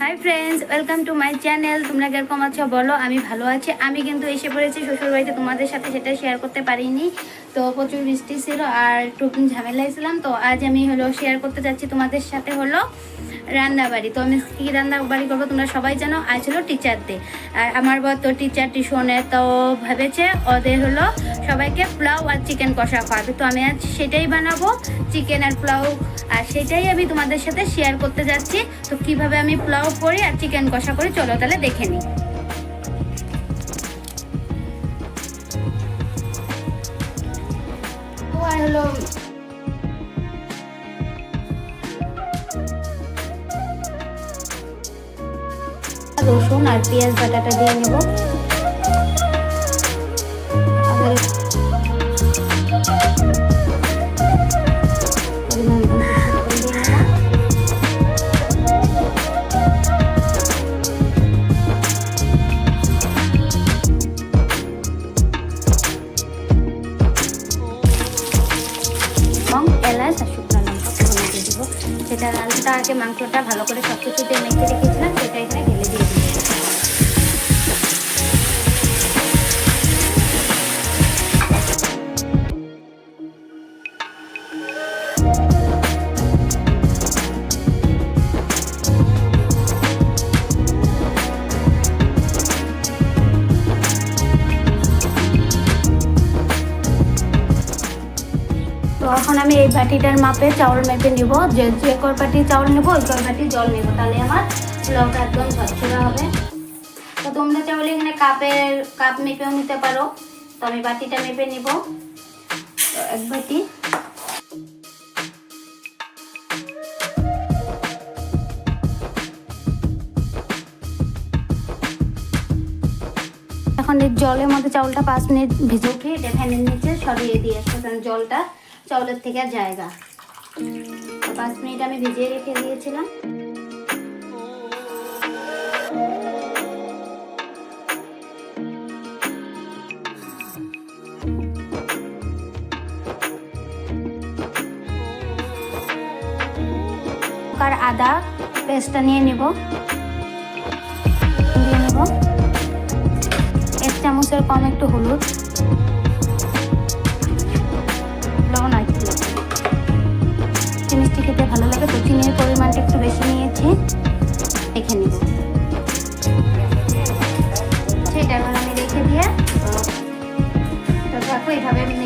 Hi friends, welcome to my channel. তোমরা কিরকম আছো বলো? আমি ভালো আছি। আমি কিন্তু এসে পড়েছি শ্বশুরবাড়িতে, তোমাদের সাথে সেটা শেয়ার করতে পারিনি। তো প্রচুর বৃষ্টি ছিল আর একটু ঝামেলায় ছিলাম। তো আজ আমি শেয়ার করতে যাচ্ছি তোমাদের সাথে রান্নাবাড়ি। তো আমি কী রান্নাবাড়ি করবো তোমরা সবাই জানো। আজ টিচার ডে, আর আমার বর তো টিচার টিউশনে, তো ভেবেছে ওদের সবাইকে পোলাও আর চিকেন কষা খাওয়াবে। তো আমি আজ সেটাই বানাবো, চিকেন আর পোলাও, আর সেটাই আমি তোমাদের সাথে শেয়ার করতে যাচ্ছি। তো কিভাবে আমি পোলাও করি আর চিকেন কষা করি, চলো তাহলে দেখে নিই। আর রসুন আর পেঁয়াজ বাটাটা দিয়ে নেব। এলাচ আর শুকনো লঙ্কা ফোড়নে দিয়ে দেবো। সেটা আলুটা আগে মাংসটা ভালো করে সব কিছুতে মেখে রেখেছিলাম, সেটা এখানে ঢেলে দিয়ে দিই। তো এখন আমি এই বাটিটার মাপে চাউল মেপে নিব। যে কয় বাটি চাউল নেবো ওই কয় বাটি জল নেব, তাহলে আমার পোলাওটা একদম ঝরঝরা হবে। তো তোমরা চাইলে এখানে কাপ মেপেও নিতে পারো। তো আমি বাটিটা মেপে নিব, তো এক বাটি। এখন এই জলের মধ্যে চাউলটা 5 মিনিট ভিজে উঠিয়ে ফ্যানের নিচে সরিয়ে দিয়ে আসবো, কারণ জলটা চাউলের থেকে জায়গা। 5 মিনিট আমি ভিজিয়ে রেখে দিয়েছিলাম। আর আদা পেস্টটা নিয়ে নেব, দিয়ে নেব 1 চামচের কম একটু হলুদ, লবণ আর একটু। মিষ্টি খেতে ভালো লাগে তো চিনির পরিমাণটা একটু বেশি নিয়েছি, রেখে নেব। সেটা এখন আমি রেখে দিয়ে তো দেখো এইভাবে আমি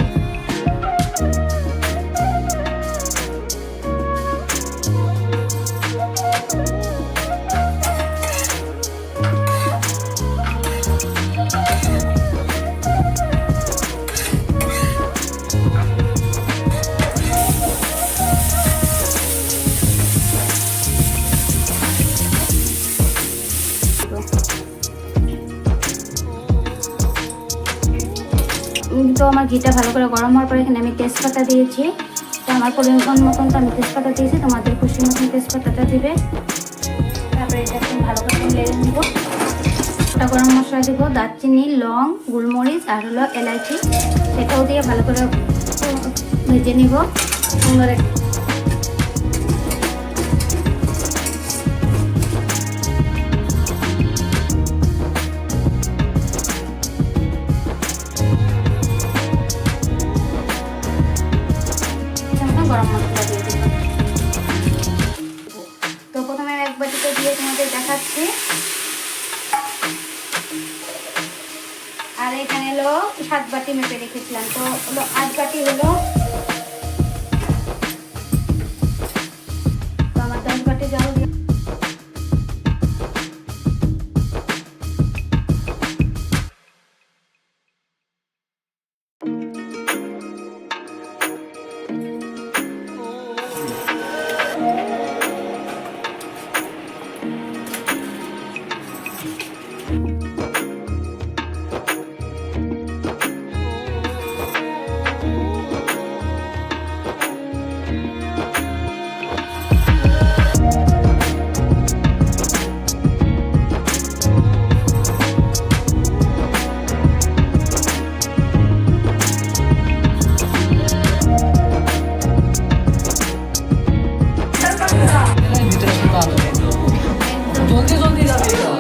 তো আমার ঘিটা ভালো করে গরম হওয়ার পরে এখানে আমি তেজপাতা দিয়েছি। তো আমার পরিমাণ মতন তো আমি তেজপাতা দিয়েছি, তোমাদের খুশি মতন তেজপাতাটা দিবে। তারপরে এটা একটু ভালো করে লেগে নেব। ওটা গরম মশলা দিব, দারচিনি, লং, গোলমরিচ আর এলাচি, সেটাও দিয়ে ভালো করে ভেজে নিব সুন্দর। গরম মশলা দিয়ে দিব। তো প্রথমে এক বাটিতে দিয়ে তোমাদের দেখাচ্ছি। আর এখানে 7 বাটি মেপে রেখেছিলাম, তো 8 বাটি তো আমার 10 বাটি জল দিয়ে জলদি জলদি যাবে এটা।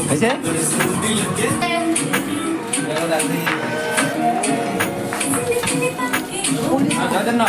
হয়েছে? যাবেন না?